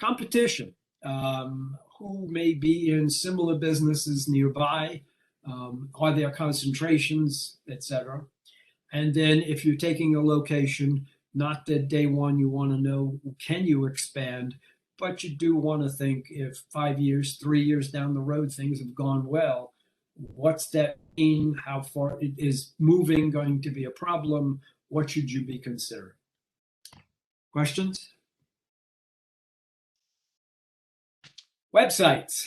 Competition. Who may be in similar businesses nearby? Are there concentrations, etc.? And then if you're taking a location, not that day one you want to know, can you expand? But you do want to think if 5 years, 3 years down the road, things have gone well, what's that mean? How far is moving going to be a problem? What should you be considering? Questions? Websites.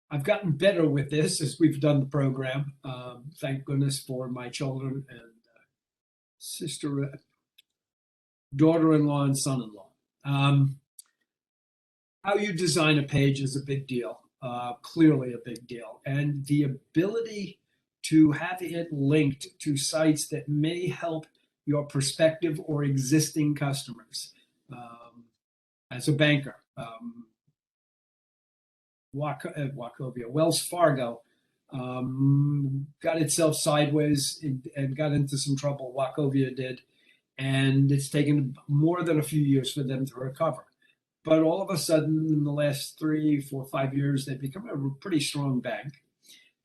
I've gotten better with this as we've done the program. Thank goodness for my children and sister, daughter-in-law, and son-in-law. How you design a page is a big deal, clearly a big deal. And the ability to have it linked to sites that may help your prospective or existing customers. As a banker, Wachovia, Wells Fargo got itself sideways and got into some trouble. Wachovia did, and it's taken more than a few years for them to recover. But all of a sudden, in the last 3, 4, 5 years, they've become a pretty strong bank,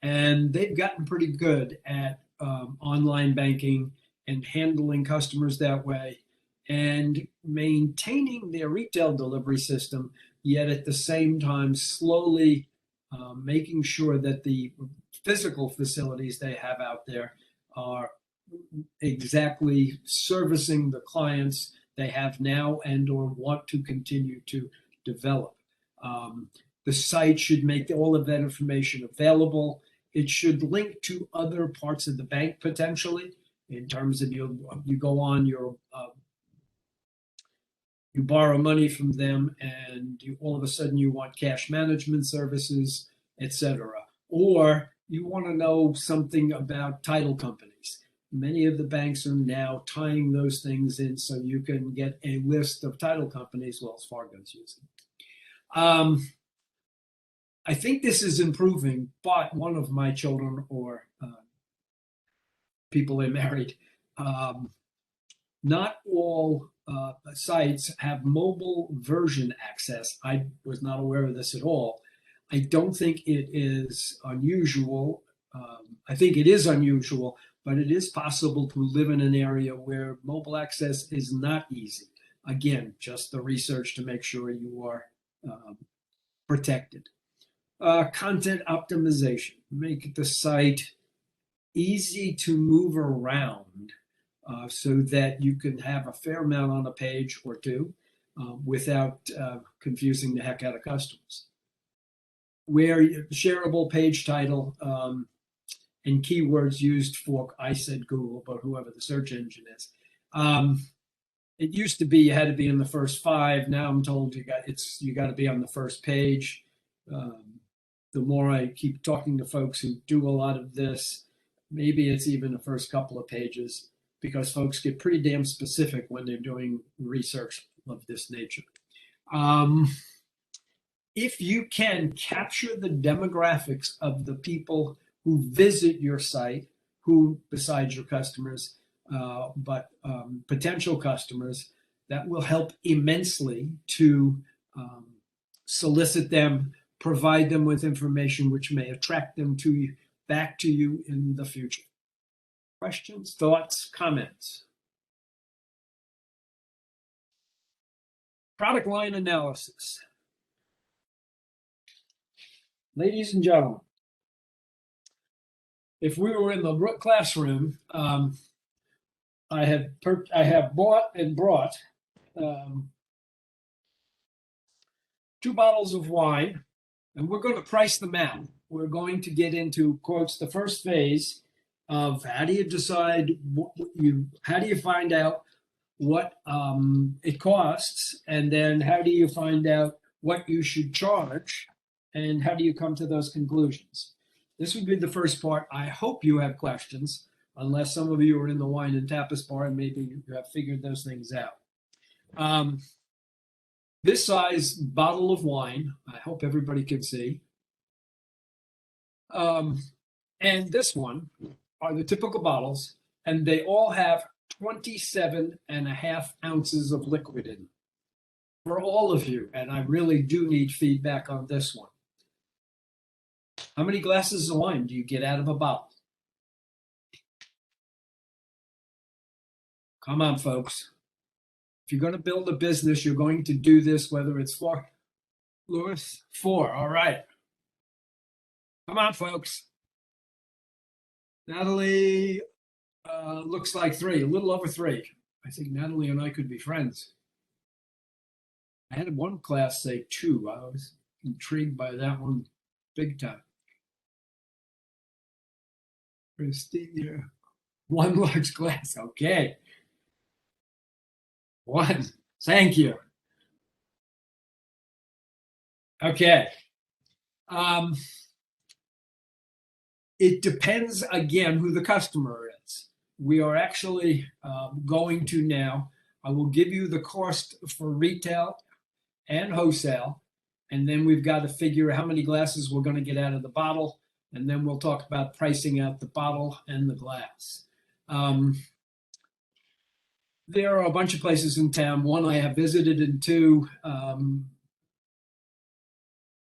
and they've gotten pretty good at online banking and handling customers that way and maintaining their retail delivery system, yet at the same time slowly making sure that the physical facilities they have out there are exactly servicing the clients they have now and or want to continue to develop. The site should make all of that information available. It should link to other parts of the bank potentially, in terms of you go on your you borrow money from them and all of a sudden you want cash management services, etc. Or you want to know something about title companies. Many of the banks are now tying those things in so you can get a list of title companies Wells Fargo's using. I think this is improving, but one of my children or people they married, not all sites have mobile version access. I was not aware of this at all. I don't think it is unusual. I think it is unusual, but it is possible to live in an area where mobile access is not easy. Again, just the research to make sure you are protected. Content optimization. Make the site easy to move around so that you can have a fair amount on a page or two without confusing the heck out of customers. Where shareable page title and keywords used for, I said Google, but whoever the search engine is. It used to be you had to be in the first 5. Now I'm told you got to be on the first page. The more I keep talking to folks who do a lot of this, maybe it's even the first couple of pages, because folks get pretty damn specific when they're doing research of this nature. If you can capture the demographics of the people who visit your site, who besides your customers, but potential customers, that will help immensely to solicit them, provide them with information which may attract them to you, back to you in the future. Questions, thoughts, comments? Product line analysis. Ladies and gentlemen, if we were in the classroom, I have bought and brought 2 bottles of wine, and we're going to price them out. We're going to get into, quotes, the first phase of how do you decide how do you find out what it costs, and then how do you find out what you should charge, and how do you come to those conclusions? This would be the first part. I hope you have questions, unless some of you are in the wine and tapas bar and maybe you have figured those things out. This size bottle of wine, I hope everybody can see, and this one are the typical bottles, and they all have 27.5 ounces of liquid in them. for all of you, and I really do need feedback on this one. How many glasses of wine do you get out of a bottle? Come on, folks. If you're going to build a business, you're going to do this, whether it's four. Lewis, four. All right. Come on, folks. Natalie looks like three, a little over three. I think Natalie and I could be friends. I had one class say two. I was intrigued by that one big time. Christine here. One large glass. Okay. One. Thank you. Okay. It depends, again, who the customer is. We are actually going to now, I will give you the cost for retail and wholesale, and then we've got to figure how many glasses we're going to get out of the bottle, and then we'll talk about pricing out the bottle and the glass. There are a bunch of places in town. One I have visited, and two,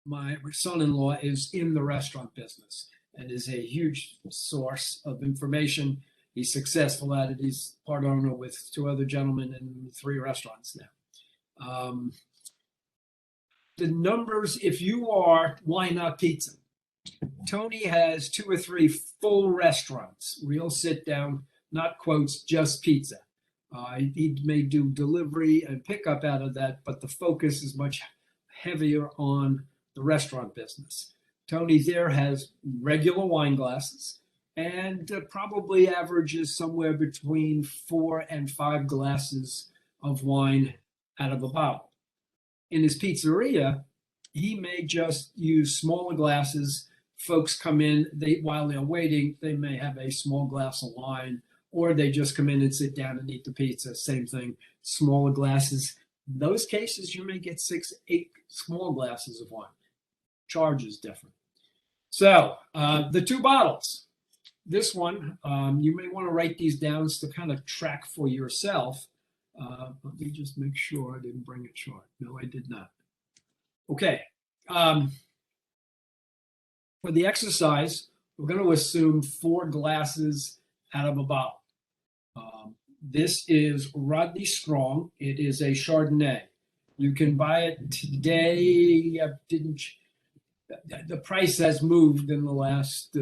my son-in-law is in the restaurant business and is a huge source of information. He's successful at it. He's part owner with two other gentlemen in 3 restaurants now. The numbers, if you are Why Not Pizza, Tony has 2 or 3 full restaurants, real sit down, not quotes, just pizza. He may do delivery and pickup out of that, but the focus is much heavier on the restaurant business. Tony there has regular wine glasses and probably averages somewhere between 4 and 5 glasses of wine out of a bottle. In his pizzeria, he may just use smaller glasses. Folks come in, while they're waiting, they may have a small glass of wine, or they just come in and sit down and eat the pizza. Same thing, smaller glasses. In those cases, you may get 6, 8 small glasses of wine. Charge is different. So the 2 bottles. This one, you may want to write these down to kind of track for yourself. Let me just make sure I didn't bring it short. No, I did not. Okay. For the exercise, we're going to assume 4 glasses out of a bottle. This is Rodney Strong. It is a Chardonnay. You can buy it today. The price has moved in the last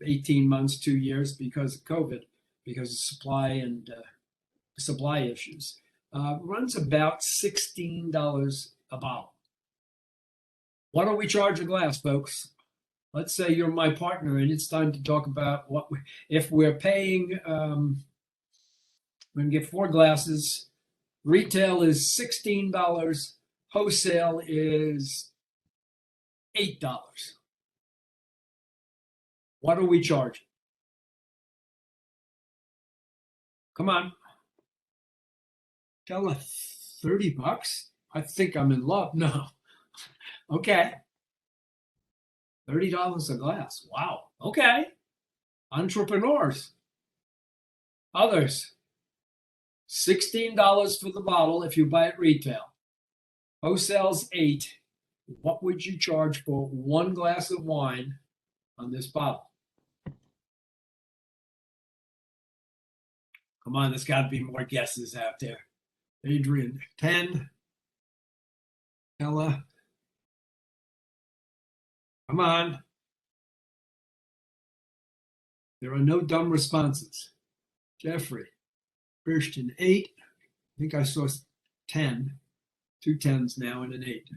18 months, 2 years because of COVID, because of supply and supply issues. Runs about $16 a bottle. What do we charge a glass, folks? Let's say you're my partner and it's time to talk about if we're paying, we're going to get 4 glasses. Retail is $16. Wholesale is $8. What are we charging? Come on. Tell us $30? I think I'm in love. No. Okay. $30 a glass. Wow. Okay. Entrepreneurs. Others. $16 for the bottle if you buy it retail. Wholesale's $8. What would you charge for 1 glass of wine on this bottle? Come on, there's got to be more guesses out there. Adrian, 10. Ella. Come on. There are no dumb responses. Jeffrey. Christian, 8. I think I saw 10. 2 10s now and an 8.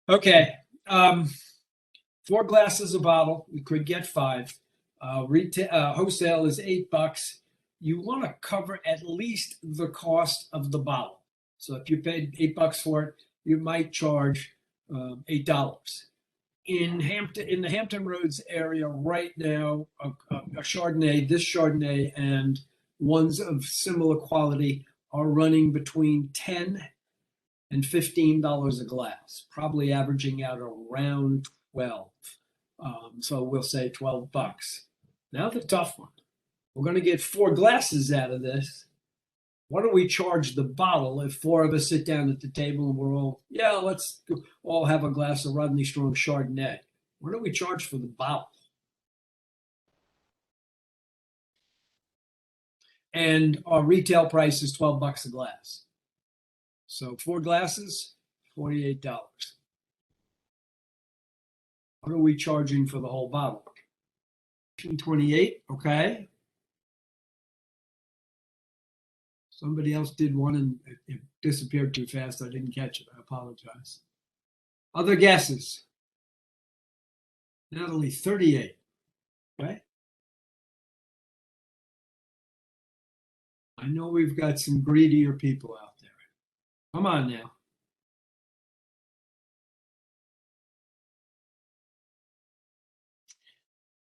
Okay. 4 glasses a bottle. We could get 5. Wholesale is $8. You want to cover at least the cost of the bottle. So if you paid $8 for it, you might charge $8. In the Hampton Roads area right now, a Chardonnay, this Chardonnay, and ones of similar quality are running between $10 and $15 a glass, probably averaging out around 12. So we'll say $12. Now the tough one. We're going to get 4 glasses out of this. What do we charge the bottle if four of us sit down at the table and we're all, yeah, let's all have a glass of Rodney Strong Chardonnay? What do we charge for the bottle? And our retail price is $12 a glass. So four glasses, $48. What are we charging for the whole bottle? 28, okay. Somebody else did one and it disappeared too fast. I didn't catch it. I apologize. Other guesses? Natalie, 38. Okay. I know we've got some greedier people out there. Come on now.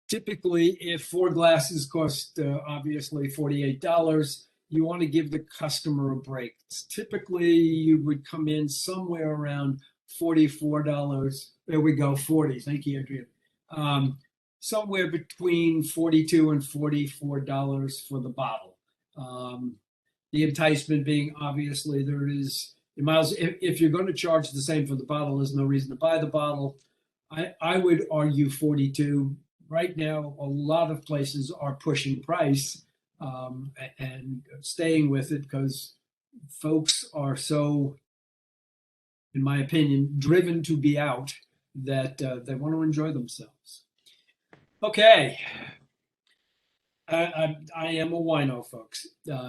Typically, if four glasses cost obviously $48, you want to give the customer a break. Typically, you would come in somewhere around $44. There we go, 40. Thank you, Adrian. Somewhere between $42 and $44 for the bottle. The enticement being obviously there is, Miles, if you're going to charge the same for the bottle, there's no reason to buy the bottle. I would argue 42. Right now, a lot of places are pushing price and staying with it because folks are so, in my opinion, driven to be out that they want to enjoy themselves. Okay. I am a wino, folks.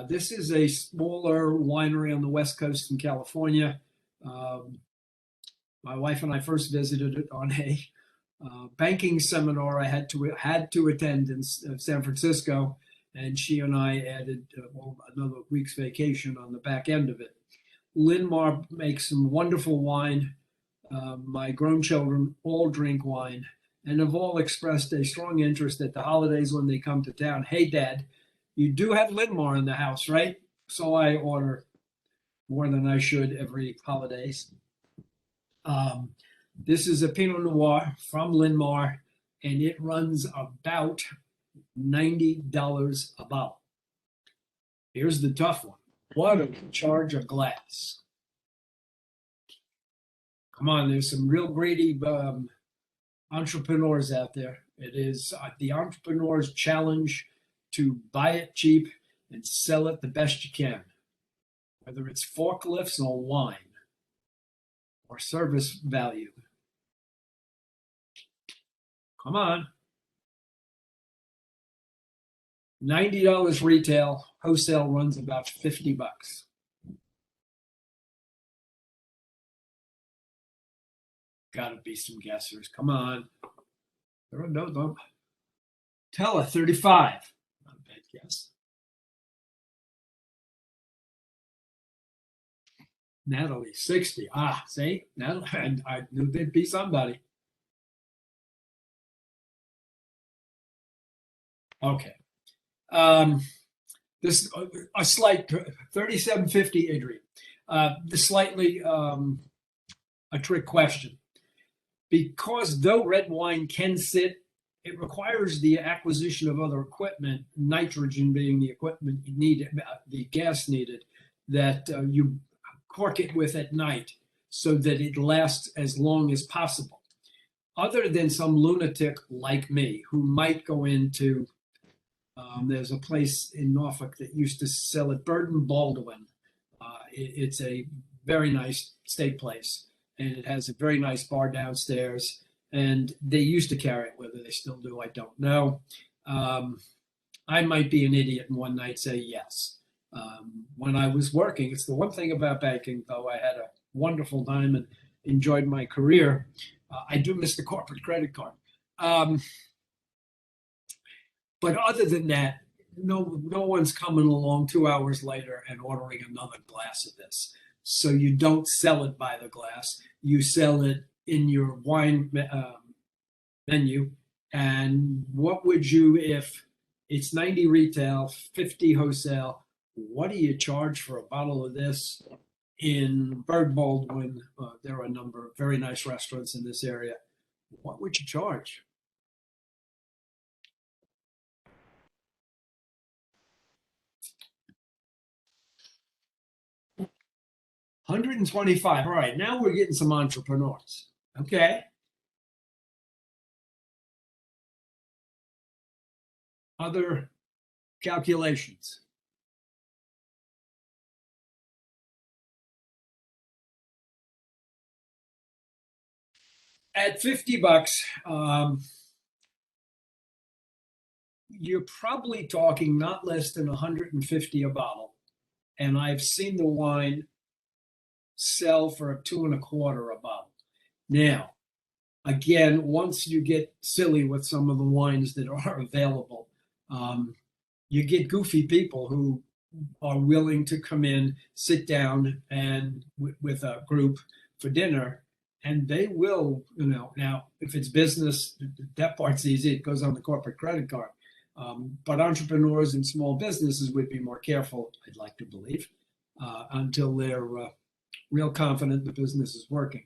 This is a smaller winery on the West Coast in California. My wife and I first visited it on a banking seminar I had to attend in San Francisco, and she and I added another week's vacation on the back end of it. Linmar makes some wonderful wine. My grown children all drink wine and have all expressed a strong interest at the holidays when they come to town. Hey, Dad, you do have Linmar in the house, right? So I order more than I should every holidays. This is a Pinot Noir from Linmar, and it runs about $90 a bottle. Here's the tough one. What do we charge a glass? Come on, there's some real greedy entrepreneurs out there. It is the entrepreneur's challenge to buy it cheap and sell it the best you can, whether it's forklifts or wine or service value. Come on. $90 retail, wholesale runs about $50. Gotta be some guessers. Come on. No, don't. Tell her 35. Not a bad guess. Natalie, 60. Ah, see? Natalie, I knew there'd be somebody. Okay. This a slight 3750, Adrian. The slightly a trick question. Because though red wine can sit, it requires the acquisition of other equipment, nitrogen being the equipment you need, the gas needed, that you cork it with at night so that it lasts as long as possible. Other than some lunatic like me who might go into, there's a place in Norfolk that used to sell it, Bird and Baldwin. It's a very nice steak place, and it has a very nice bar downstairs. And they used to carry it, whether they still do, I don't know. I might be an idiot and one night say yes. When I was working, it's the one thing about banking, though I had a wonderful time and enjoyed my career. I do miss the corporate credit card. But other than that, no one's coming along 2 hours later and ordering another glass of this. So you don't sell it by the glass. You sell it in your wine menu. And what would you, if it's 90 retail, 50 wholesale, what do you charge for a bottle of this in Bird Baldwin? There are a number of very nice restaurants in this area. What would you charge? 125. All right, now we're getting some entrepreneurs. Okay. Other calculations. At $50, you're probably talking not less than 150 a bottle. And I've seen the wine sell for two and a quarter a bottle. Now, again, once you get silly with some of the wines that are available, you get goofy people who are willing to come in, sit down, and with a group for dinner, and they will, now if it's business, that part's easy. It goes on the corporate credit card. But entrepreneurs and small businesses would be more careful, I'd like to believe, until they're real confident the business is working.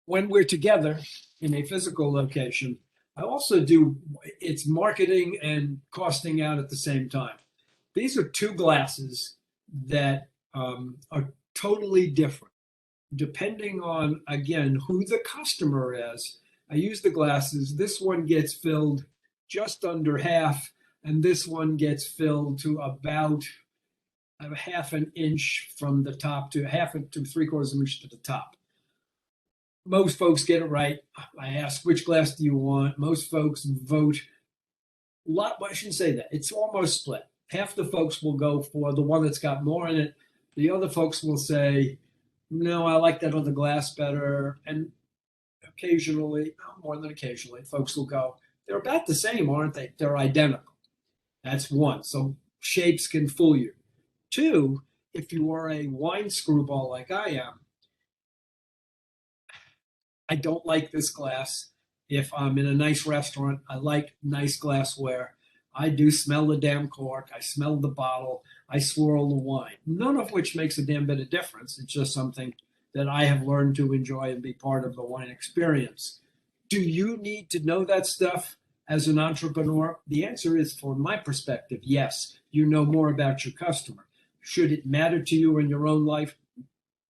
When we're together in a physical location, I also do, it's marketing and costing out at the same time. These are two glasses that are totally different, depending on, again, who the customer is. I use the glasses. This one gets filled just under half, and this one gets filled to about a half an inch from the top to half to three-quarters of an inch to the top. Most folks get it right. I ask, which glass do you want? Most folks vote. I shouldn't say that. It's almost split. Half the folks will go for the one that's got more in it. The other folks will say, no, I like that other glass better. And occasionally, more than occasionally, folks will go, they're about the same, aren't they? They're identical. That's one. So shapes can fool you. Two, if you are a wine screwball like I am, I don't like this glass. If I'm in a nice restaurant, I like nice glassware. I do smell the damn cork. I smell the bottle. I swirl the wine. None of which makes a damn bit of difference. It's just something that I have learned to enjoy and be part of the wine experience. Do you need to know that stuff as an entrepreneur? The answer is, from my perspective, yes. You know more about your customer. Should it matter to you in your own life?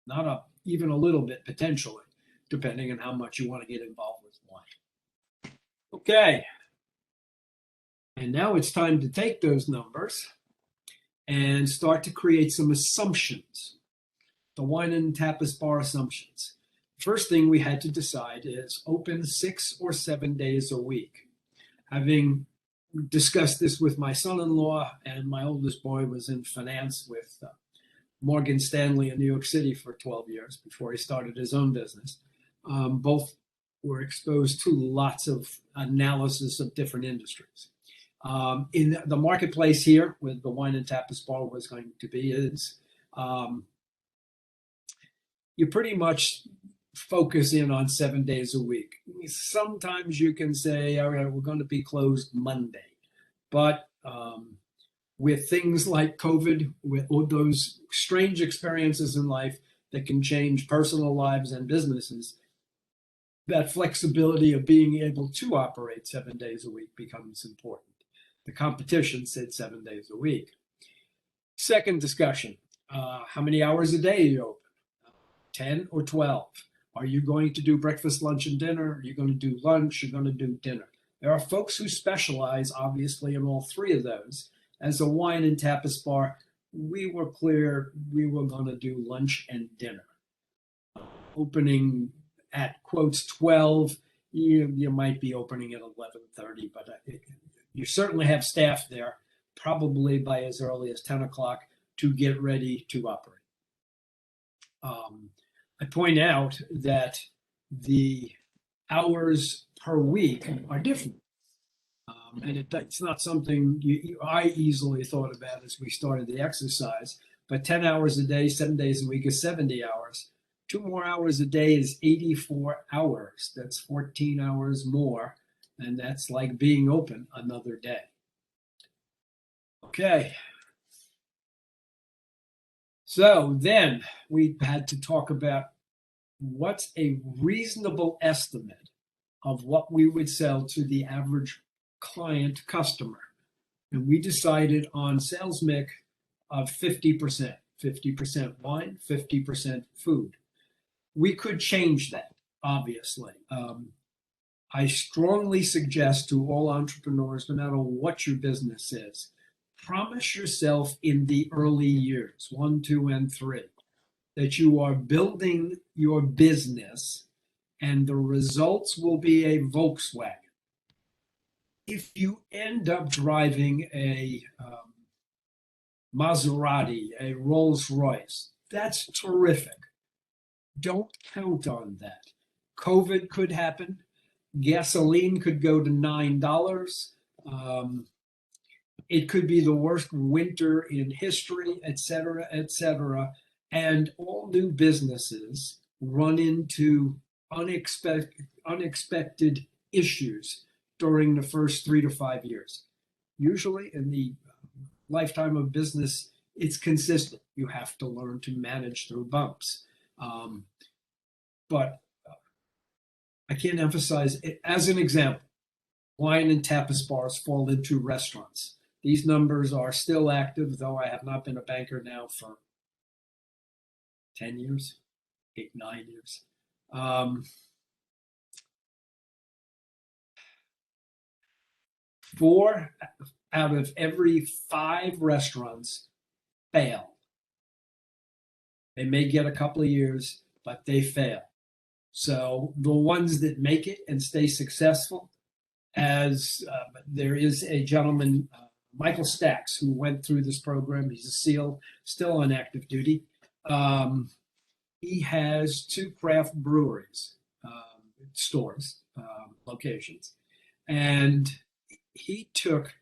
Not even a little bit, potentially, depending on how much you want to get involved with wine. Okay. And now it's time to take those numbers and start to create some assumptions. The wine and tapas bar assumptions. First thing we had to decide is open 6 or 7 days a week. Having discussed this with my son-in-law, and my oldest boy was in finance with Morgan Stanley in New York City for 12 years before he started his own business. Both were exposed to lots of analysis of different industries. In the marketplace here, with the wine and tapas bar was going to be, is you pretty much focus in on 7 days a week. Sometimes you can say, all right, we're going to be closed Monday. But with things like COVID, with all those strange experiences in life that can change personal lives and businesses, that flexibility of being able to operate 7 days a week becomes important. The competition said 7 days a week. Second discussion, how many hours a day are you open? 10 or 12? Are you going to do breakfast, lunch, and dinner? Are you going to do lunch? You're going to do dinner. There are folks who specialize, obviously, in all three of those. As a wine and tapas bar, we were clear we were going to do lunch and dinner. Opening at quotes 12, you might be opening at 11:30, but you certainly have staff there, probably by as early as 10 o'clock, to get ready to operate. I point out that the hours per week are different. And it's not something I easily thought about as we started the exercise, but 10 hours a day, 7 days a week is 70 hours. 2 more hours a day is 84 hours. That's 14 hours more, and that's like being open another day. Okay. So then we had to talk about what's a reasonable estimate of what we would sell to the average customer. And we decided on sales mix of 50%. 50% wine, 50% food. We could change that, obviously. I strongly suggest to all entrepreneurs, no matter what your business is, promise yourself in the early years, 1, 2, and 3, that you are building your business and the results will be a Volkswagen. If you end up driving a Maserati, a Rolls Royce, that's terrific. Don't count on that. COVID could happen. Gasoline could go to $9. It could be the worst winter in history, et cetera, et cetera. And all new businesses run into unexpected issues during the first 3 to 5 years. Usually in the lifetime of business, it's consistent. You have to learn to manage through bumps. But I can't emphasize it. As an example, wine and tapas bars fall into restaurants. These numbers are still active, though I have not been a banker now for 10 years, 8, 9 years. 4 out of every 5 restaurants fail. They may get a couple of years, but they fail. So the ones that make it and stay successful, as there is a gentleman, Michael Stacks, who went through this program. He's a SEAL, still on active duty. He has 2 craft breweries, stores, locations. And he took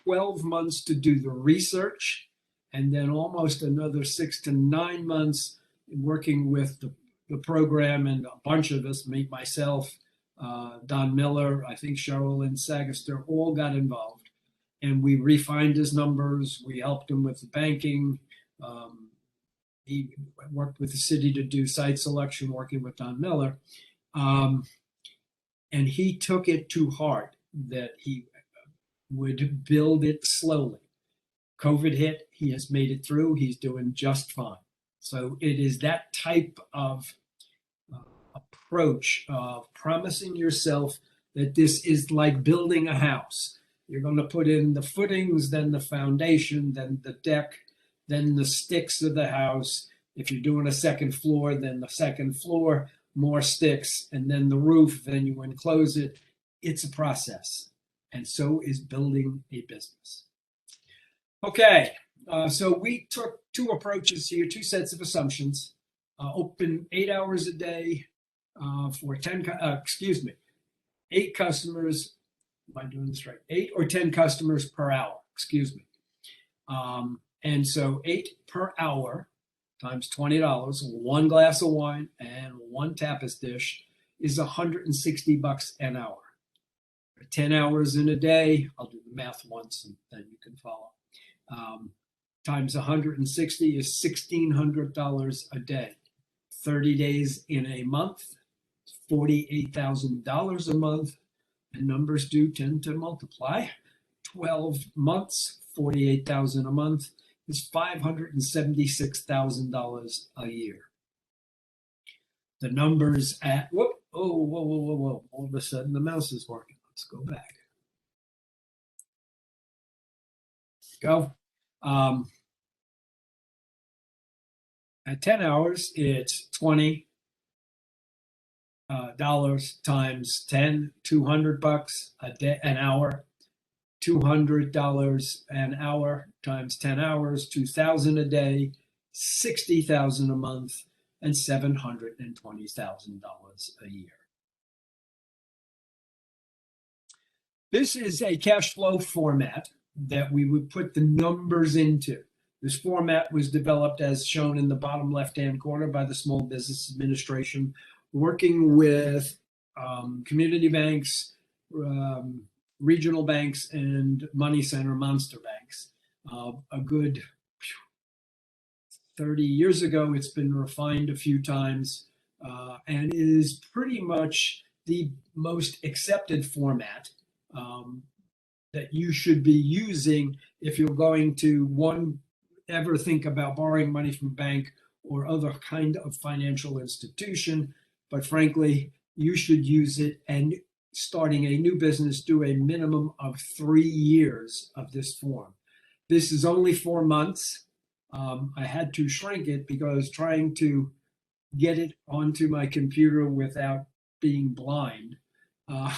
12 months to do the research and then almost another 6 to 9 months working with the program, and a bunch of us, myself, Don Miller, I think Cheryl and Sagaster, all got involved. And we refined his numbers. We helped him with the banking. He worked with the city to do site selection, working with Don Miller. And he took it to heart that he would build it slowly. COVID hit. He has made it through. He's doing just fine. So it is that type of approach of promising yourself that this is like building a house. You're going to put in the footings, then the foundation, then the deck, then the sticks of the house. If you're doing a second floor, then the second floor, more sticks, and then the roof, then you enclose it. It's a process. And so is building a business. Okay, so we took 2 approaches here, 2 sets of assumptions. Open 8 hours a day for 8 customers. Am I doing this right? 8 or 10 customers per hour, and so 8 per hour times $20, 1 glass of wine and 1 tapas dish is $160 an hour. 10 hours in a day, I'll do the math once and then you can follow. Times 160 is $1,600 a day. 30 days in a month, $48,000 a month, and numbers do tend to multiply. 12 months, $48,000 a month is $576,000 a year. The numbers at whoa, all of a sudden the mouse is working. Let's go back. Go. At 10 hours, it's $20 times 10, $200 a day, an hour. $200 an hour times 10 hours, $2,000 a day, $60,000 a month, and $720,000 a year. This is a cash flow format that we would put the numbers into. This format was developed, as shown in the bottom left-hand corner, by the Small Business Administration, working with community banks, regional banks, and money center monster banks. A good 30 years ago, it's been refined a few times and is pretty much the most accepted format that you should be using if you're going to, one, ever think about borrowing money from a bank or other kind of financial institution, but frankly, you should use it, and starting a new business, do a minimum of 3 years of this form. This is only 4 months. I had to shrink it because trying to get it onto my computer without being blind, uh,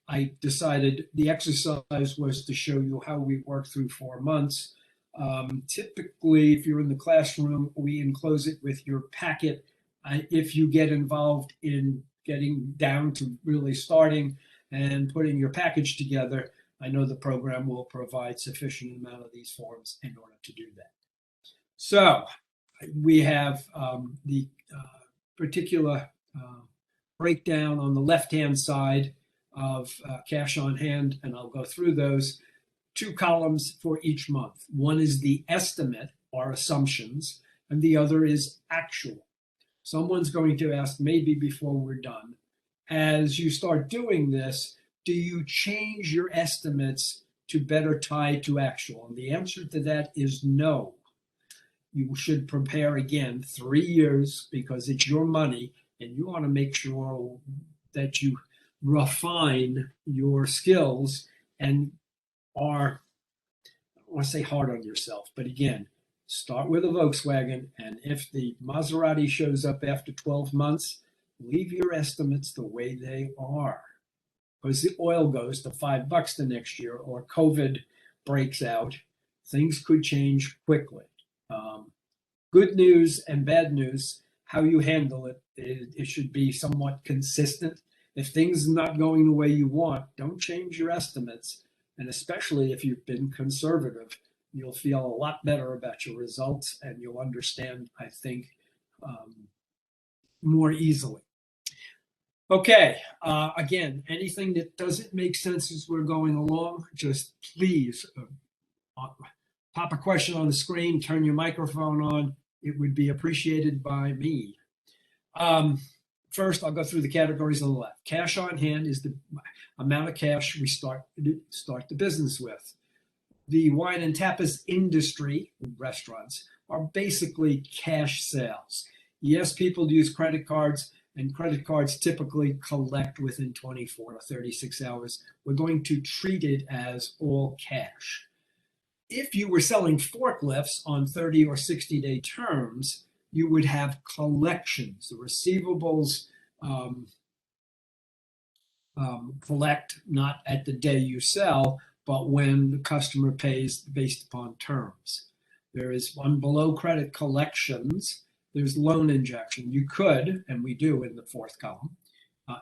I decided the exercise was to show you how we work through 4 months. Typically, if you're in the classroom, we enclose it with your packet. If you get involved in getting down to really starting and putting your package together, I know the program will provide sufficient amount of these forms in order to do that. So we have the particular breakdown on the left-hand side of cash on hand, and I'll go through those. 2 columns for each month. One is the estimate or assumptions, and the other is actual. Someone's going to ask, maybe before we're done, as you start doing this, do you change your estimates to better tie to actual? And the answer to that is no. You should prepare again 3 years because it's your money, and you want to make sure that you refine your skills and are, I don't want to say hard on yourself, but again, start with a Volkswagen, and if the Maserati shows up after 12 months, leave your estimates the way they are. Because the oil goes to $5 the next year, or COVID breaks out, things could change quickly. Good news and bad news, how you handle it should be somewhat consistent. If things are not going the way you want, don't change your estimates. And especially if you've been conservative, you'll feel a lot better about your results, and you'll understand, I think, more easily. Okay, again, anything that doesn't make sense as we're going along, just please pop a question on the screen, turn your microphone on. It would be appreciated by me. First, I'll go through the categories on the left. Cash on hand is the amount of cash we start the business with. The wine and tapas industry, restaurants, are basically cash sales. Yes, people use credit cards, and credit cards typically collect within 24 to 36 hours. We're going to treat it as all cash. If you were selling forklifts on 30 or 60-day terms, you would have collections. The receivables collect not at the day you sell, but when the customer pays based upon terms. There is one below credit collections. There's loan injection. You could, and we do in the fourth column,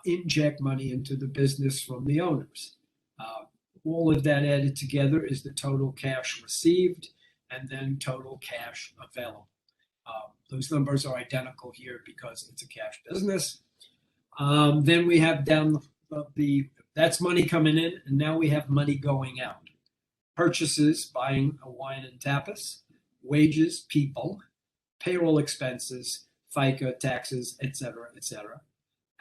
inject money into the business from the owners. All of that added together is the total cash received and then total cash available. Those numbers are identical here because it's a cash business. Then we have down that's money coming in, and now we have money going out. Purchases, buying a wine and tapas, wages, people, payroll expenses, FICA, taxes, etc., etc.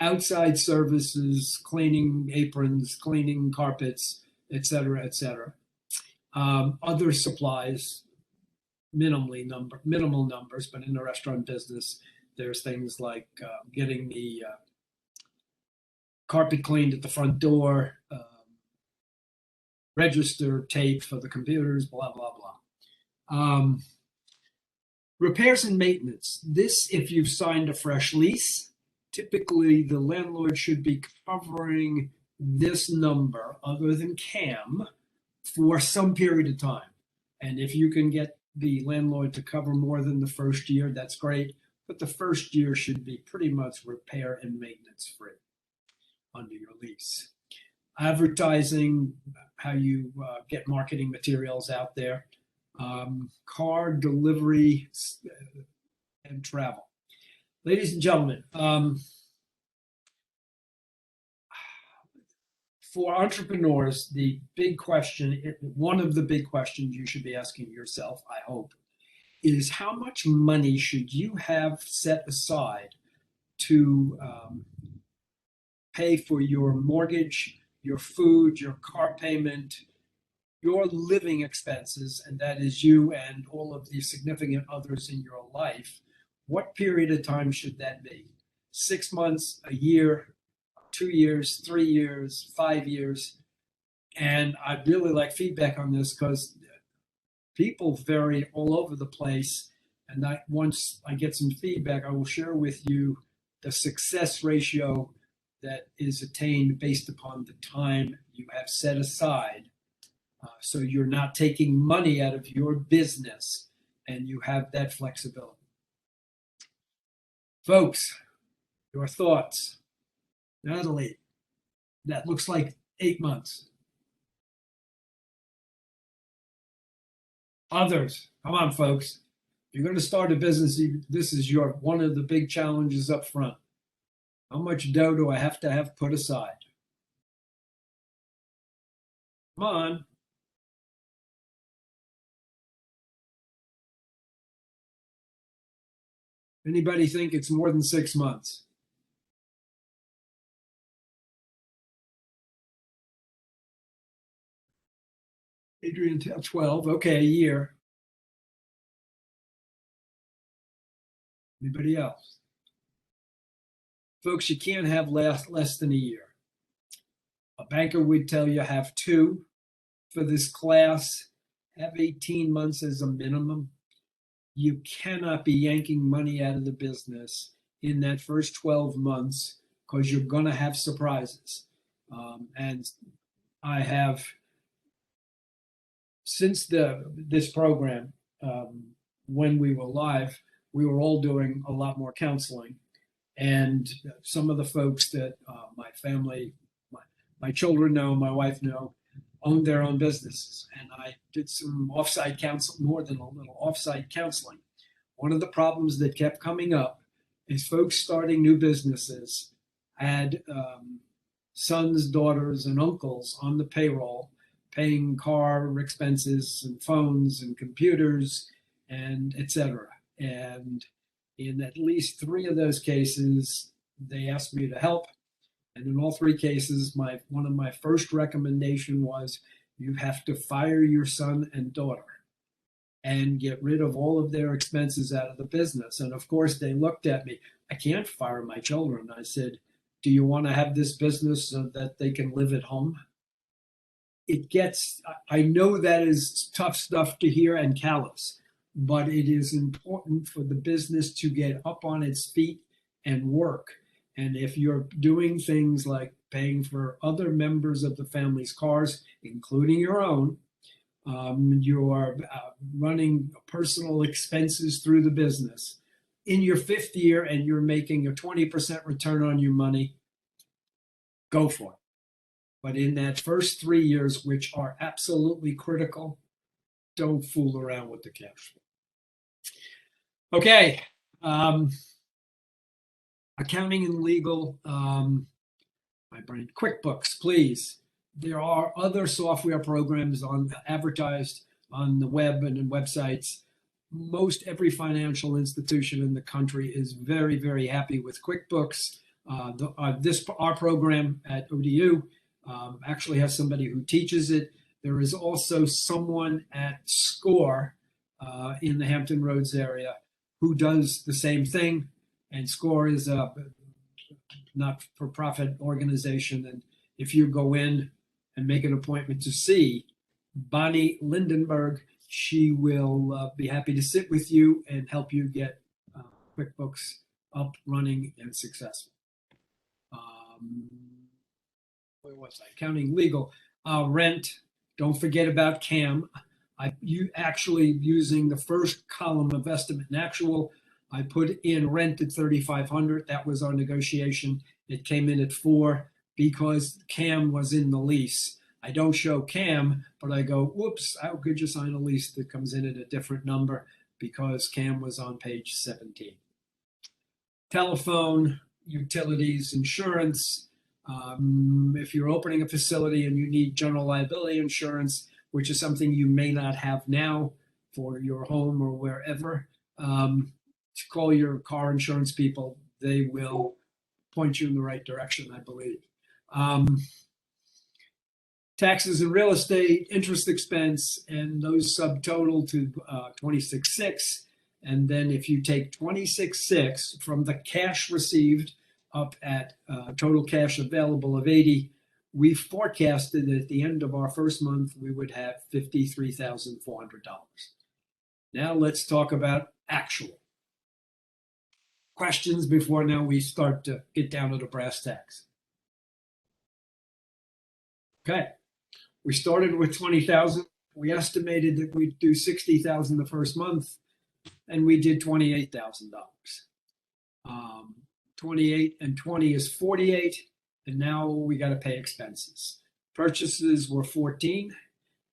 Outside services, cleaning aprons, cleaning carpets, etc., etc. Other supplies, minimal numbers, but in the restaurant business, there's things like getting the carpet cleaned at the front door, register tape for the computers, blah, blah, blah. Repairs and maintenance. This, if you've signed a fresh lease, typically the landlord should be covering this number, other than CAM, for some period of time. And if you can get the landlord to cover more than the first year, that's great. But the first year should be pretty much repair and maintenance free under your lease. Advertising, how you get marketing materials out there. Car delivery and travel. Ladies and gentlemen, for entrepreneurs, the big question, one of the big questions you should be asking yourself, I hope, is how much money should you have set aside to pay for your mortgage, your food, your car payment, your living expenses, and that is you and all of the significant others in your life, what period of time should that be? 6 months, a year, 2 years, 3 years, 5 years? And I'd really like feedback on this because people vary all over the place. And once I get some feedback, I will share with you the success ratio that is attained based upon the time you have set aside. So you're not taking money out of your business and you have that flexibility. Folks, your thoughts. Natalie, that looks like 8 months. Others, come on, folks. If you're going to start a business, this is one of the big challenges up front. How much dough do I have to have put aside? Come on. Anybody think it's more than 6 months? Adrian, 12. Okay, a year. Anybody else? Folks, you can't have less than a year. A banker would tell you have 2 for this class. Have 18 months as a minimum. You cannot be yanking money out of the business in that first 12 months because you're going to have surprises. And I have, since this program, when we were live, we were all doing a lot more counseling. And some of the folks that my family, my children know, my wife know, owned their own businesses. And I did some offsite counseling, more than a little offsite counseling. One of the problems that kept coming up is folks starting new businesses had sons, daughters, and uncles on the payroll, paying car expenses and phones and computers and etc. And in at least 3 of those cases, they asked me to help. And in all 3 cases, one of my first recommendation was you have to fire your son and daughter and get rid of all of their expenses out of the business. And of course, they looked at me. I can't fire my children. I said, do you want to have this business so that they can live at home? I know that is tough stuff to hear and callous, but it is important for the business to get up on its feet and work. And if you're doing things like paying for other members of the family's cars, including your own, you are running personal expenses through the business. In your 5th year and you're making a 20% return on your money, go for it. But in that first 3 years, which are absolutely critical, don't fool around with the cash flow. Okay. Accounting and legal, my brain, QuickBooks, please. There are other software programs advertised on the web and in websites. Most every financial institution in the country is very, very happy with QuickBooks. Our program at ODU actually has somebody who teaches it. There is also someone at SCORE in the Hampton Roads area who does the same thing. And SCORE is a not-for-profit organization. And if you go in and make an appointment to see Bonnie Lindenberg, she will be happy to sit with you and help you get QuickBooks up, running, and successful. Where was I? Accounting, legal, rent. Don't forget about CAM. You actually using the first column of estimate and actual. I put in rent at $3,500. That was our negotiation. It came in at 4 because CAM was in the lease. I don't show CAM, but I go, whoops, how could you sign a lease that comes in at a different number because CAM was on page 17. Telephone, utilities, insurance. If you're opening a facility and you need general liability insurance, which is something you may not have now for your home or wherever, call your car insurance people. They will point you in the right direction, I believe. taxes and real estate, interest expense, and those subtotal to 26.6. And then if you take 26.6 from the cash received up at total cash available of 80, we forecasted that at the end of our first month, we would have $53,400. Now let's talk about actual. Questions before now we start to get down to the brass tacks. Okay, we started with 20,000. We estimated that we'd do 60,000 the first month, and we did $28,000. 28 and 20 is 48, and now we got to pay expenses. Purchases were 14,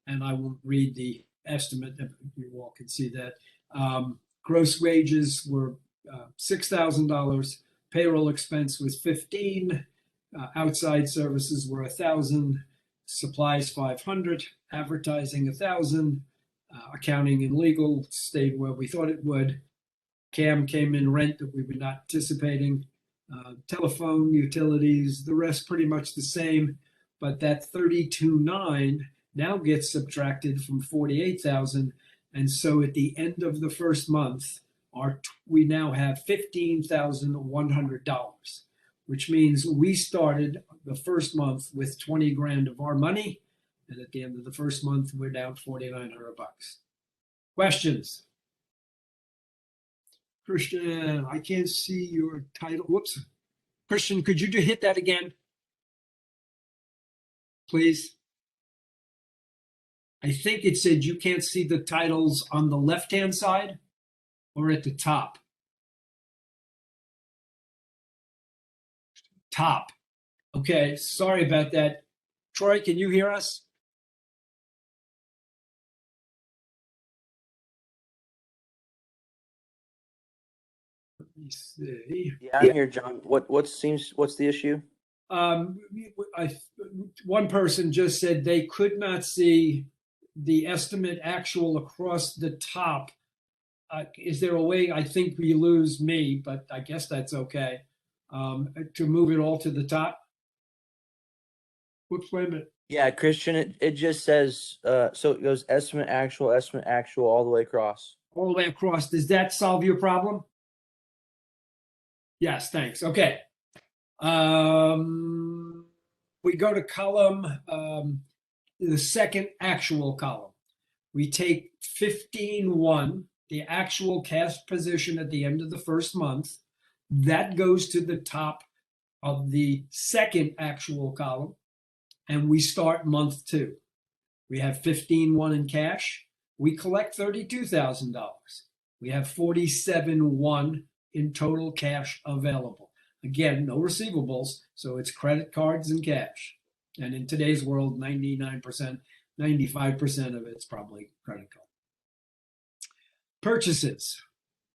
and I won't read the estimate. You all can see that. Gross wages were $6,000. Payroll expense was 15. Outside services were 1,000. Supplies 500. Advertising 1,000. Accounting and legal stayed where we thought it would. CAM came in rent that we were not anticipating. Telephone, utilities, the rest pretty much the same, but that 32.9 now gets subtracted from 48,000, and so at the end of the first month, we now have $15,100, which means we started the first month with 20 grand of our money, and at the end of the first month, we're down $4,900. Questions? Christian, I can't see your title. Whoops. Christian, could you hit that again? Please. I think it said you can't see the titles on the left-hand side or at the top. Top. Okay, sorry about that. Troy, can you hear us? Let me see. Yeah, I'm here, John. What's the issue? One person just said they could not see the estimate actual across the top. Is there a way? I think we lose me, but I guess that's okay. To move it all to the top. Whoops, wait a minute. Yeah, Christian, it just says, so it goes estimate, actual, all the way across. All the way across. Does that solve your problem? Yes, thanks. Okay. We go to column, the second actual column. We take 15.1, the actual cash position at the end of the first month. That goes to the top of the second actual column, and we start month 2. We have 15.1 in cash. We collect $32,000. We have 47.1 in total cash available. Again, no receivables, so it's credit cards and cash. And in today's world, 99%, 95% of it's probably credit card. Purchases,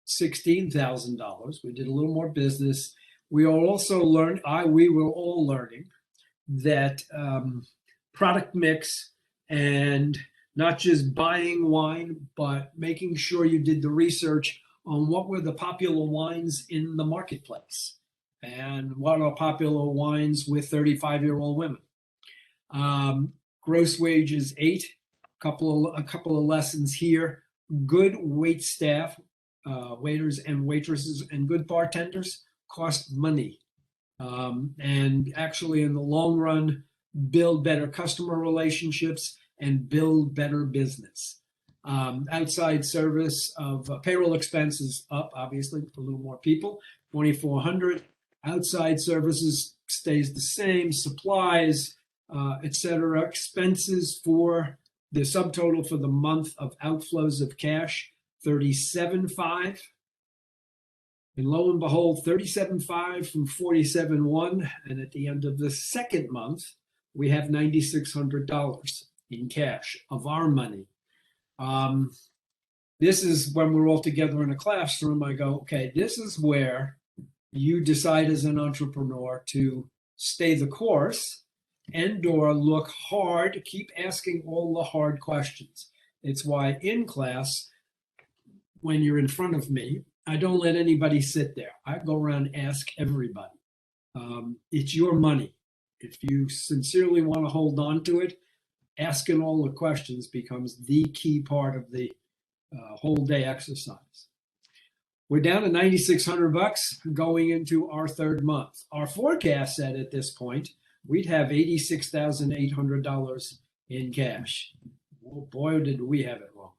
$16,000. We did a little more business. We are also we were all learning that product mix and not just buying wine, but making sure you did the research on what were the popular wines in the marketplace and what are popular wines with 35-year-old women. Gross wages 8, a couple of lessons here. Good wait staff, waiters and waitresses, and good bartenders cost money. And actually, in the long run, build better customer relationships and build better business. Outside service of payroll expenses up, obviously, for a little more people, 2,400. Outside services stays the same, supplies, etc. Expenses for the subtotal for the month of outflows of cash, 37.5. And lo and behold, 37.5 from 47.1. And at the end of the second month, we have $9,600 in cash of our money. This is when we're all together in a classroom. I go, okay, this is where you decide as an entrepreneur to stay the course and or look hard, keep asking all the hard questions. It's why in class, when you're in front of me, I don't let anybody sit there. I go around and ask everybody. It's your money. If you sincerely want to hold on to it, asking all the questions becomes the key part of the whole day exercise. We're down to $9,600 going into our third month. Our forecast said at this point we'd have $86,800 in cash. Oh boy, did we have it wrong.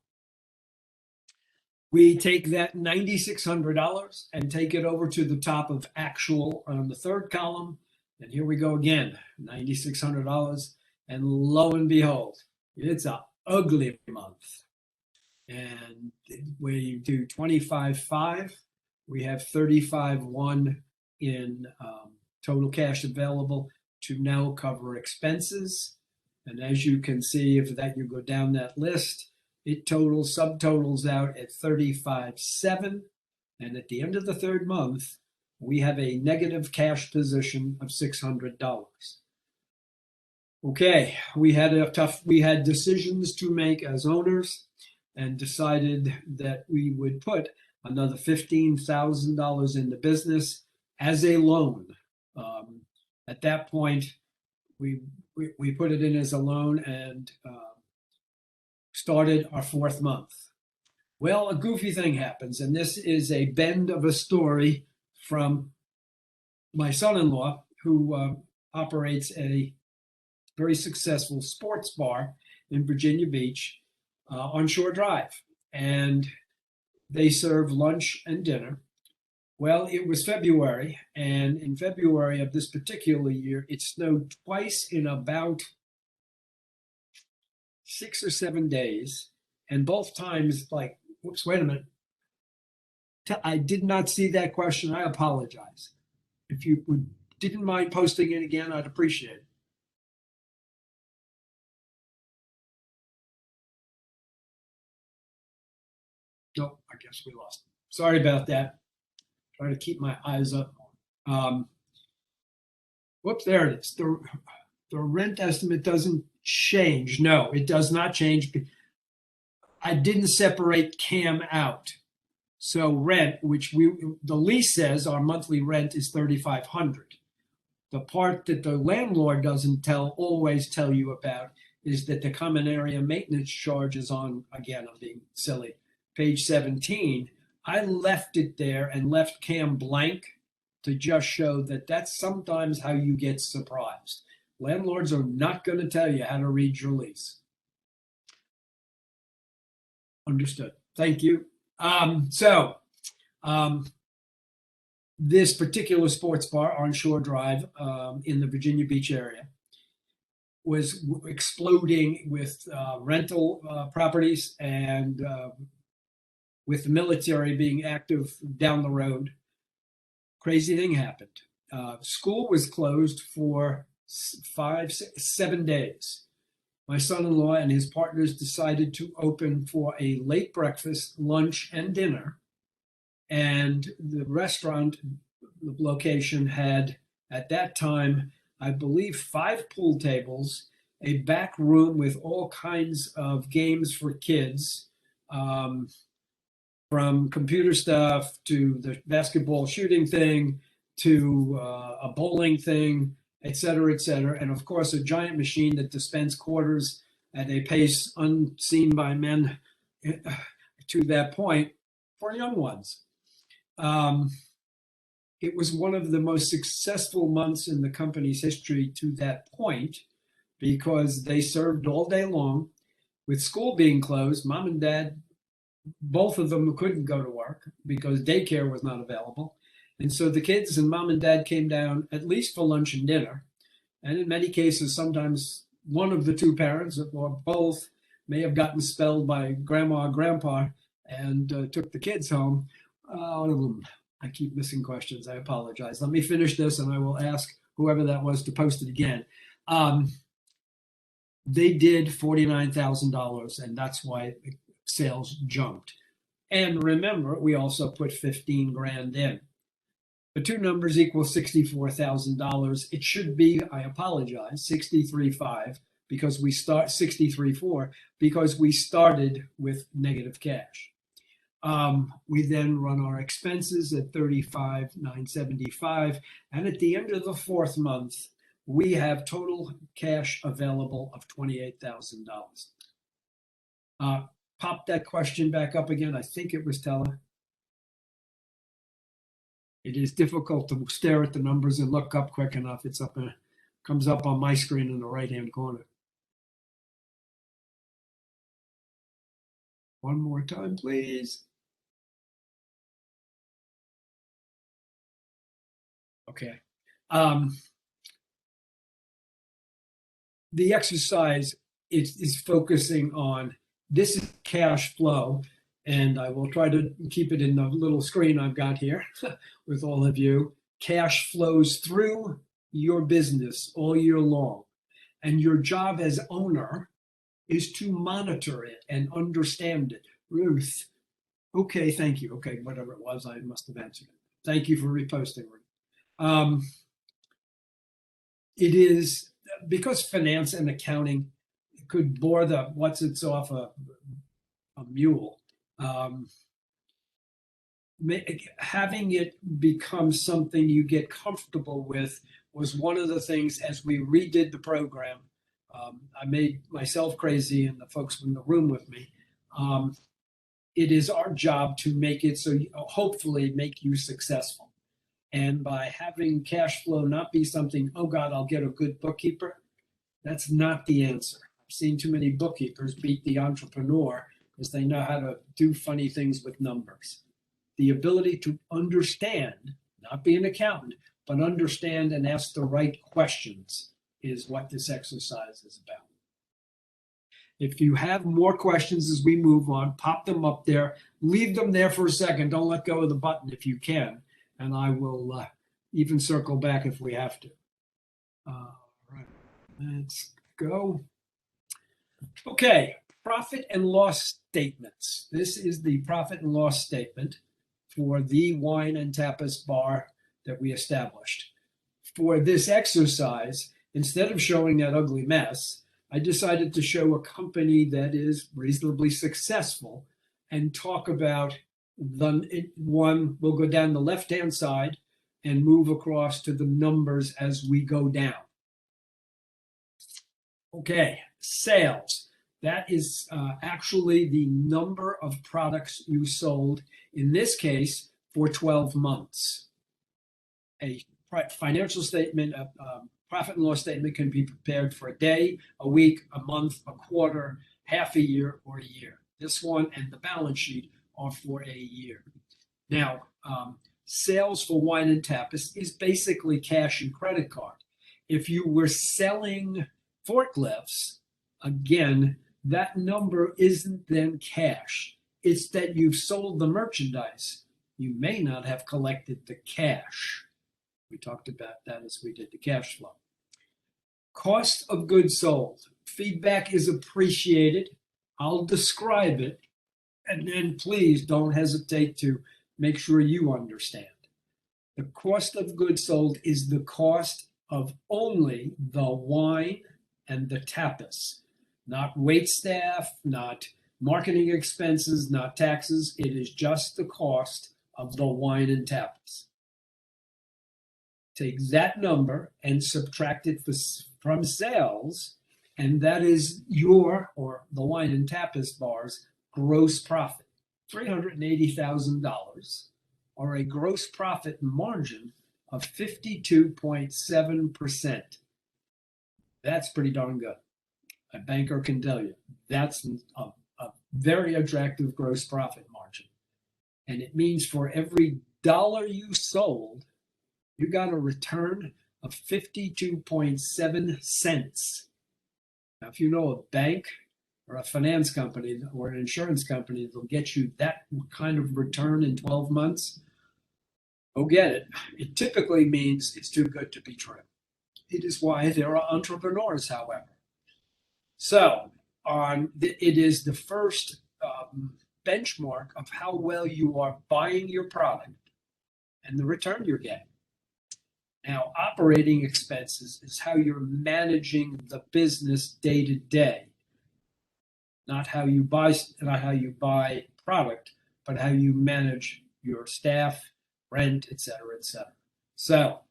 We take that $9,600 and take it over to the top of actual on the third column. And here we go again, $9,600. And lo and behold, it's an ugly month. And we do 25.5, we have 35.1 in total cash available to now cover expenses. And as you can see, if that you go down that list, it subtotals out at 35.7. And at the end of the third month, we have a negative cash position of $600. Okay, we had decisions to make as owners, and decided that we would put another $15,000 in the business as a loan. At that point, we put it in as a loan and started our fourth month. Well, a goofy thing happens, and this is a bend of a story from my son-in-law, who operates a very successful sports bar in Virginia Beach, on Shore Drive, and they serve lunch and dinner. Well, it was February, and in February of this particular year, it snowed twice in about 6 or 7 days, and both times, like, whoops, wait a minute. I did not see that question. I apologize. If you didn't mind posting it again, I'd appreciate it. Nope, I guess we lost it. Sorry about that. Try to keep my eyes up. Whoops, there it is. The rent estimate doesn't change. No, it does not change. I didn't separate CAM out. So rent, which the lease says our monthly rent is $3,500. The part that the landlord doesn't always tell you about is that the common area maintenance charge is on, again, I'm being silly, page 17. I left it there and left CAM blank to just show that that's sometimes how you get surprised. Landlords are not going to tell you how to read your lease. Understood. Thank you. This particular sports bar on Shore Drive in the Virginia Beach area was exploding with rental properties, and with the military being active down the road. Crazy thing happened. School was closed for 5, 6, 7 days. My son-in-law and his partners decided to open for a late breakfast, lunch, and dinner. And the restaurant location had, at that time, I believe 5 pool tables, a back room with all kinds of games for kids, from computer stuff to the basketball shooting thing to a bowling thing, et cetera, and of course a giant machine that dispensed quarters at a pace unseen by men to that point for young ones. It was one of the most successful months in the company's history to that point, because they served all day long. With school being closed, mom and dad, both of them couldn't go to work because daycare was not available. And so the kids and mom and dad came down at least for lunch and dinner. And in many cases, sometimes one of the two parents or both may have gotten spelled by grandma or grandpa and took the kids home. I keep missing questions. I apologize. Let me finish this and I will ask whoever that was to post it again. They did $49,000, and that's why sales jumped. And remember, we also put 15 grand in. The two numbers equal $64,000. It should be, I apologize, 63.5, because we start 63.4 because we started with negative cash. We then run our expenses at 35,975, and at the end of the fourth month, we have total cash available of $28,000. Pop that question back up again. I think it was Teller. It is difficult to stare at the numbers and look up quick enough. It's up, comes up on my screen in the right-hand corner. One more time, please. Okay. The exercise is focusing on this is cash flow, and I will try to keep it in the little screen I've got here with all of you. Cash flows through your business all year long, and your job as owner is to monitor it and understand it. Ruth, okay, thank you. Okay, whatever it was, I must have answered it. Thank you for reposting, Ruth. It is because finance and accounting could bore the what's it's off a mule. Having it become something you get comfortable with was one of the things as we redid the program. I made myself crazy and the folks in the room with me. It is our job to make it so hopefully make you successful. And by having cash flow not be something, oh God, I'll get a good bookkeeper, that's not the answer. I've seen too many bookkeepers beat the entrepreneur because they know how to do funny things with numbers. The ability to understand, not be an accountant, but understand and ask the right questions is what this exercise is about. If you have more questions as we move on, pop them up there. Leave them there for a second. Don't let go of the button if you can. And I will even circle back if we have to. All right, let's go. Okay, profit and loss statements. This is the profit and loss statement for the wine and tapas bar that we established. For this exercise, instead of showing that ugly mess, I decided to show a company that is reasonably successful and talk about one. We'll go down the left-hand side and move across to the numbers as we go down. Okay, sales. That is actually the number of products you sold, in this case, for 12 months. A financial statement, a profit and loss statement can be prepared for a day, a week, a month, a quarter, half a year, or a year. This one and the balance sheet are for a year. Now, sales for wine and tapas is basically cash and credit card. If you were selling forklifts, again, that number isn't then cash. It's that you've sold the merchandise. You may not have collected the cash. We talked about that as we did the cash flow. Cost of goods sold. Feedback is appreciated. I'll describe it, and then please don't hesitate to make sure you understand. The cost of goods sold is the cost of only the wine and the tapas, not wait staff, not marketing expenses, not taxes. It is just the cost of the wine and tapas. Take that number and subtract it from sales, and that is your, or the wine and tapas bar's, gross profit, $380,000, or a gross profit margin of 52.7%. That's pretty darn good. A banker can tell you that's a very attractive gross profit margin. And it means for every dollar you sold, you got a return of 52.7 cents. Now, if you know a bank or a finance company or an insurance company that'll get you that kind of return in 12 months, go get it. It typically means it's too good to be true. It is why there are entrepreneurs, however. So it is the first benchmark of how well you are buying your product and the return you're getting. Now, operating expenses is how you're managing the business day to day. Not how you buy product, but how you manage your staff, rent, et cetera, et cetera. So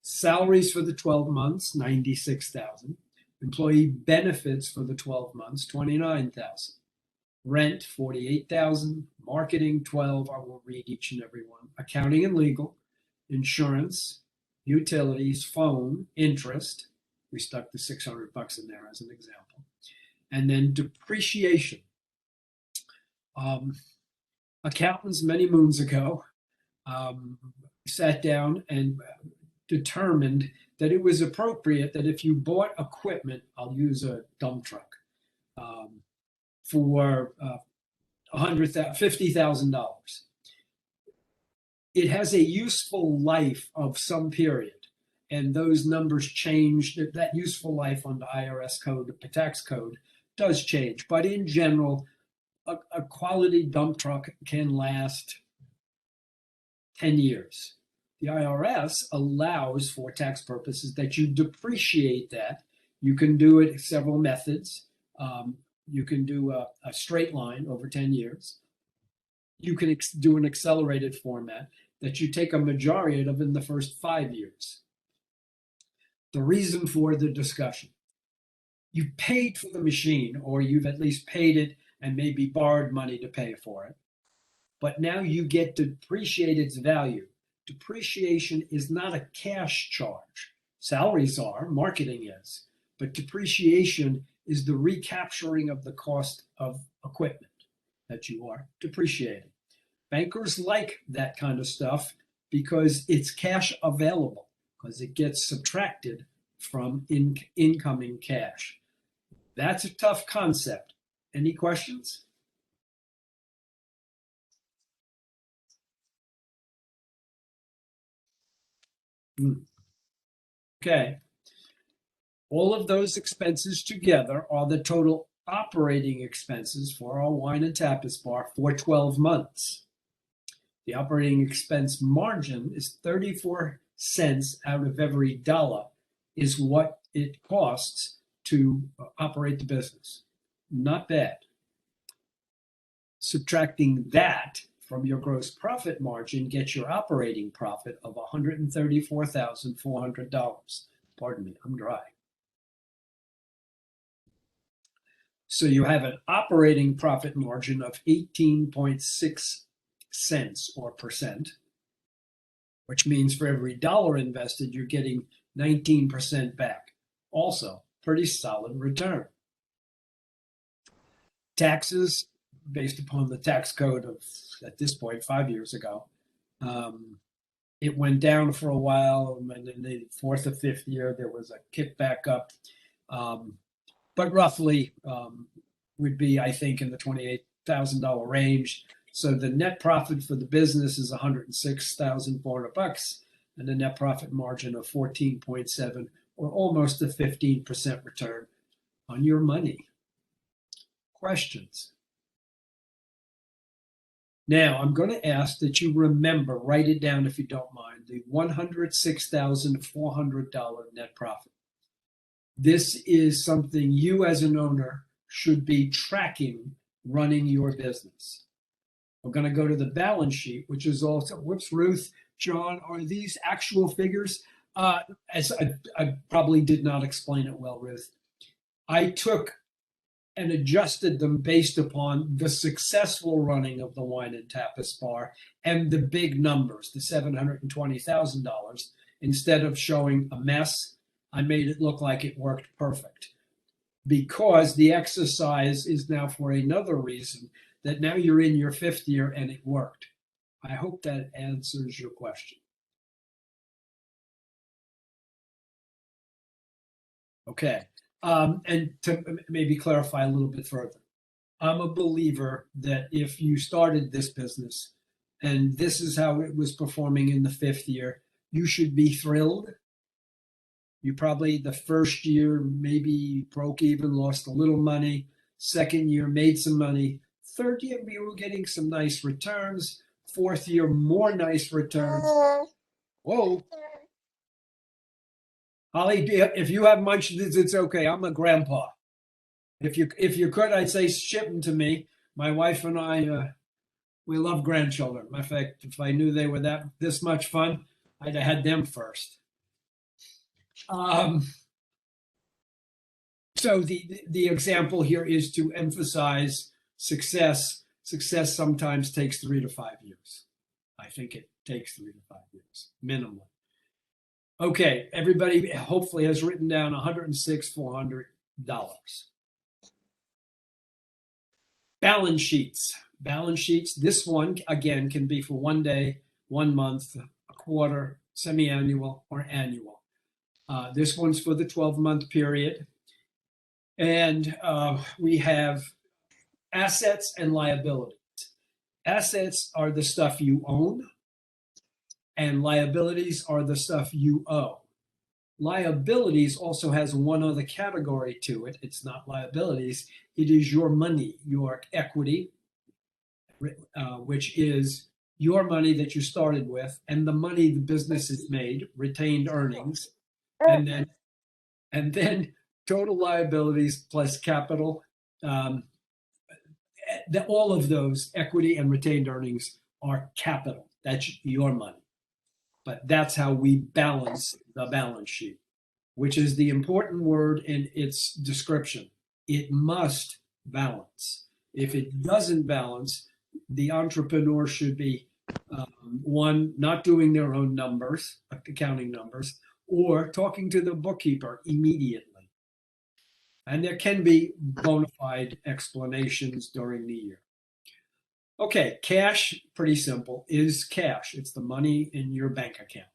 Salaries for the 12 months, 96,000. Employee benefits for the 12 months, 29,000. Rent, 48,000. Marketing, 12. I will read each and every one. Accounting and legal, insurance, utilities, phone, interest. We stuck the $600 in there as an example. And then depreciation. Accountants many moons ago sat down and determined that it was appropriate that if you bought equipment, I'll use a dump truck, for $50,000, it has a useful life of some period. And those numbers change. That useful life on the IRS code, the tax code, does change. But in general, a quality dump truck can last 10 years. The IRS allows, for tax purposes, that you depreciate that. You can do it several methods. You can do a straight line over 10 years. You can do an accelerated format that you take a majority of in the first 5 years. The reason for the discussion: you paid for the machine, or you've at least paid it and maybe borrowed money to pay for it. But now you get to depreciate its value. Depreciation is not a cash charge. Salaries are, marketing is, but depreciation is the recapturing of the cost of equipment that you are depreciating. Bankers like that kind of stuff because it's cash available, because it gets subtracted from incoming cash. That's a tough concept. Any questions? Okay. All of those expenses together are the total operating expenses for our wine and tapas bar for 12 months. The operating expense margin is 34 cents out of every dollar is what it costs to operate the business. Not bad. Subtracting that from your gross profit margin gets your operating profit of $134,400. Pardon me, I'm dry. So you have an operating profit margin of 18.6 cents or percent, which means for every dollar invested, you're getting 19% back. Also, pretty solid return. Taxes, based upon the tax code of, at this point, 5 years ago, it went down for a while, and in the fourth or fifth year, there was a kickback up. But roughly would be, I think, in the $28,000 range. So the net profit for the business is $106,400, and the net profit margin of 14.7, or almost a 15% return on your money. Questions? Now, I'm going to ask that you remember, write it down if you don't mind, the $106,400 net profit. This is something you as an owner should be tracking running your business. We're going to go to the balance sheet, which is also, whoops, Ruth, John, are these actual figures? As I probably did not explain it well, Ruth. I took and adjusted them based upon the successful running of the wine and tapas bar and the big numbers, the $720,000. Instead of showing a mess, I made it look like it worked perfect, because the exercise is now for another reason, that now you're in your fifth year and it worked. I hope that answers your question. Okay. And to maybe clarify a little bit further, I'm a believer that if you started this business and this is how it was performing in the fifth year, you should be thrilled. You probably, the first year, maybe broke even, lost a little money. Second year, made some money. Third year, we were getting some nice returns. Fourth year, more nice returns. Whoa. Holly, if you have munchkins, it's okay. I'm a grandpa. If you could, I'd say ship them to me. My wife and I, we love grandchildren. Matter of fact, if I knew they were this much fun, I'd have had them first. So the example here is to emphasize success. Success sometimes takes 3 to 5 years. I think it takes 3 to 5 years minimum. Okay, everybody hopefully has written down $106,400. Balance sheets. Balance sheets. This one again can be for 1 day, 1 month, a quarter, semi-annual, or annual. This one's for the 12-month period. And we have assets and liabilities. Assets are the stuff you own, and liabilities are the stuff you owe. Liabilities also has one other category to it. It's not liabilities. It is your money, your equity, which is your money that you started with, and the money the business has made, retained earnings, and then total liabilities plus capital. All of those equity and retained earnings are capital. That's your money. But that's how we balance the balance sheet, which is the important word in its description. It must balance. If it doesn't balance, the entrepreneur should be one, not doing their own numbers, accounting numbers, or talking to the bookkeeper immediately. And there can be bona fide explanations during the year. Okay, cash, pretty simple, is cash. It's the money in your bank account.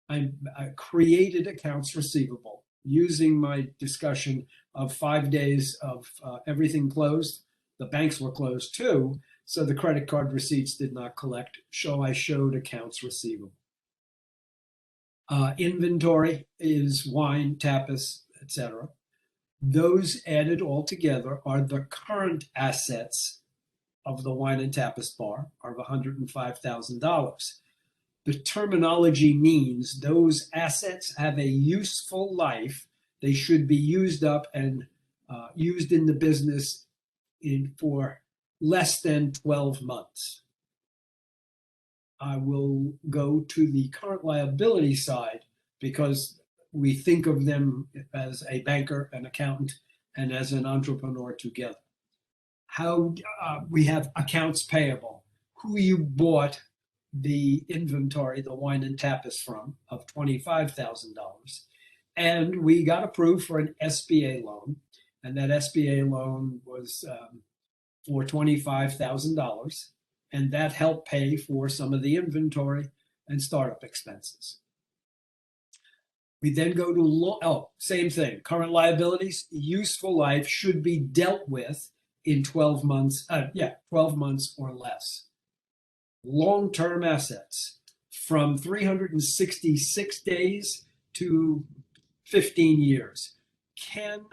I created accounts receivable using my discussion of 5 days of everything closed. The banks were closed too, so the credit card receipts did not collect. So I showed accounts receivable. Inventory is wine, tapas, etc. Those added all together are the current assets of the wine and tapas bar are $105,000. The terminology means those assets have a useful life. They should be used up and used in the business for less than 12 months. I will go to the current liability side because we think of them as a banker, an accountant, and as an entrepreneur together. How we have accounts payable, who you bought the inventory, the wine and tapas from, of $25,000. And we got approved for an SBA loan. And that SBA loan was for $25,000. And that helped pay for some of the inventory and startup expenses. We then go to, same thing, current liabilities, useful life should be dealt with in 12 months, 12 months or less. Long-term assets from 366 days to 15 years. Can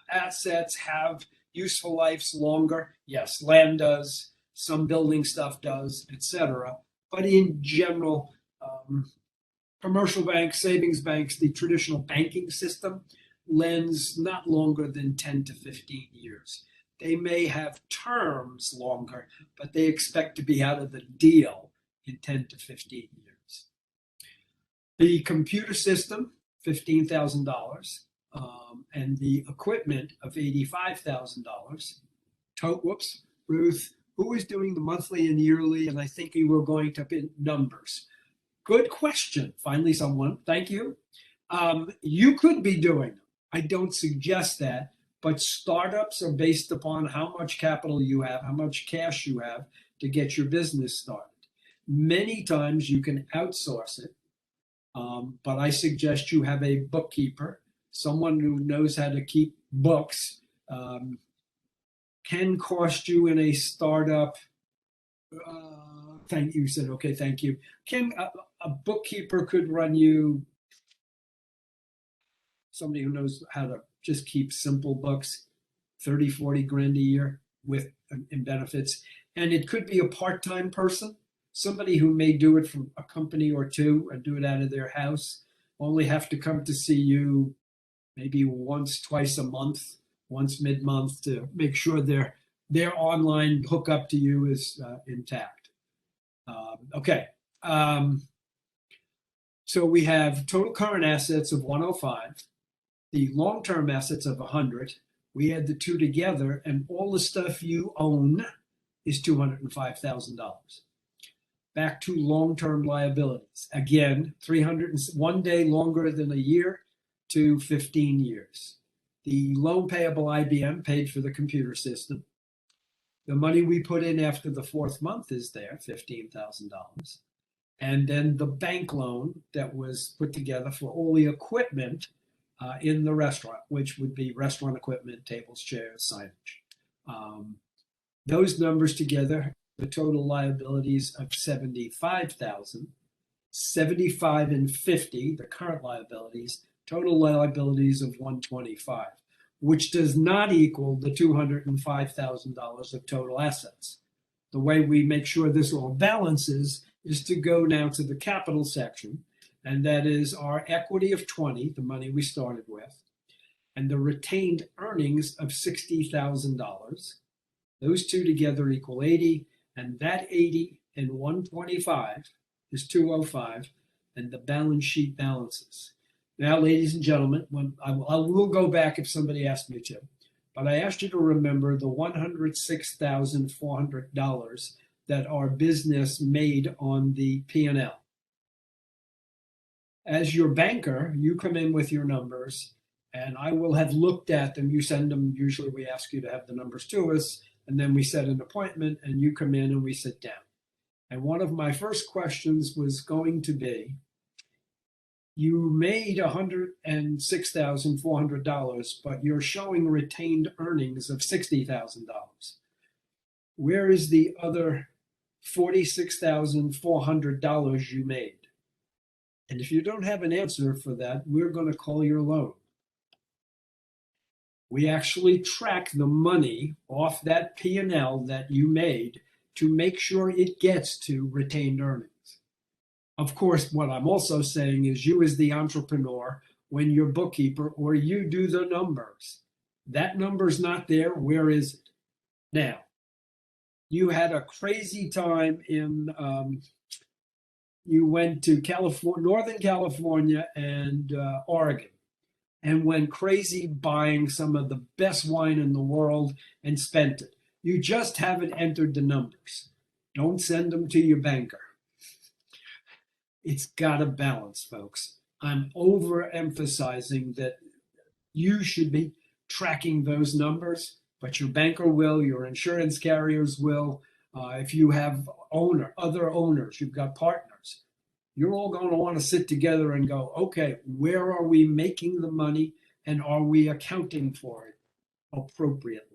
assets have useful lives longer? Yes, land does, some building stuff does, etc. But in general, commercial banks, savings banks, the traditional banking system lends not longer than 10 to 15 years. They may have terms longer, but they expect to be out of the deal in 10 to 15 years. The computer system, $15,000, and the equipment of $85,000. Whoops, Ruth, who is doing the monthly and yearly? And I think you were going to put numbers. Good question. Finally, someone. Thank you. You could be doing them. I don't suggest that. But startups are based upon how much capital you have, how much cash you have to get your business started. Many times you can outsource it, but I suggest you have a bookkeeper, someone who knows how to keep books. Can cost you in a startup. Thank you. Said okay. Thank you. Can a bookkeeper could run you? Somebody who knows how to just keep simple books, 30, 40 grand a year with in benefits. And it could be a part-time person, somebody who may do it from a company or two and do it out of their house, only have to come to see you maybe once, twice a month, once mid-month to make sure their online hookup to you is intact. Okay. So we have total current assets of 105, the long-term assets of 100. We add the two together, and all the stuff you own is $205,000. Back to long-term liabilities. Again, 301 day longer than a year to 15 years. The loan payable IBM paid for the computer system. The money we put in after the fourth month is there, $15,000. And then the bank loan that was put together for all the equipment in the restaurant, which would be restaurant equipment, tables, chairs, signage. Those numbers together, the total liabilities of 75,000, 75 and 50, the current liabilities, total liabilities of 125, which does not equal the $205,000 of total assets. The way we make sure this all balances is to go now to the capital section, and that is our equity of 20, the money we started with, and the retained earnings of $60,000. Those two together equal 80, and that 80 and 125 is 205, and the balance sheet balances. Now, ladies and gentlemen, when I will go back if somebody asked me to, but I asked you to remember the $106,400 that our business made on the P&L. As your banker, you come in with your numbers, and I will have looked at them. You send them. Usually we ask you to have the numbers to us, and then we set an appointment, and you come in and we sit down. And one of my first questions was going to be, you made $106,400, but you're showing retained earnings of $60,000. Where is the other $46,400 you made? And if you don't have an answer for that, we're going to call your loan. We actually track the money off that P&L that you made to make sure it gets to retained earnings. Of course, what I'm also saying is you as the entrepreneur, when you're bookkeeper or you do the numbers, that number's not there. Where is it? Now, you had a crazy time you went to California, Northern California and Oregon, and went crazy buying some of the best wine in the world and spent it. You just haven't entered the numbers. Don't send them to your banker. It's got to balance, folks. I'm overemphasizing that you should be tracking those numbers, but your banker will, your insurance carriers will. If you have other owners, you've got partners, you're all going to want to sit together and go, okay, where are we making the money and are we accounting for it appropriately?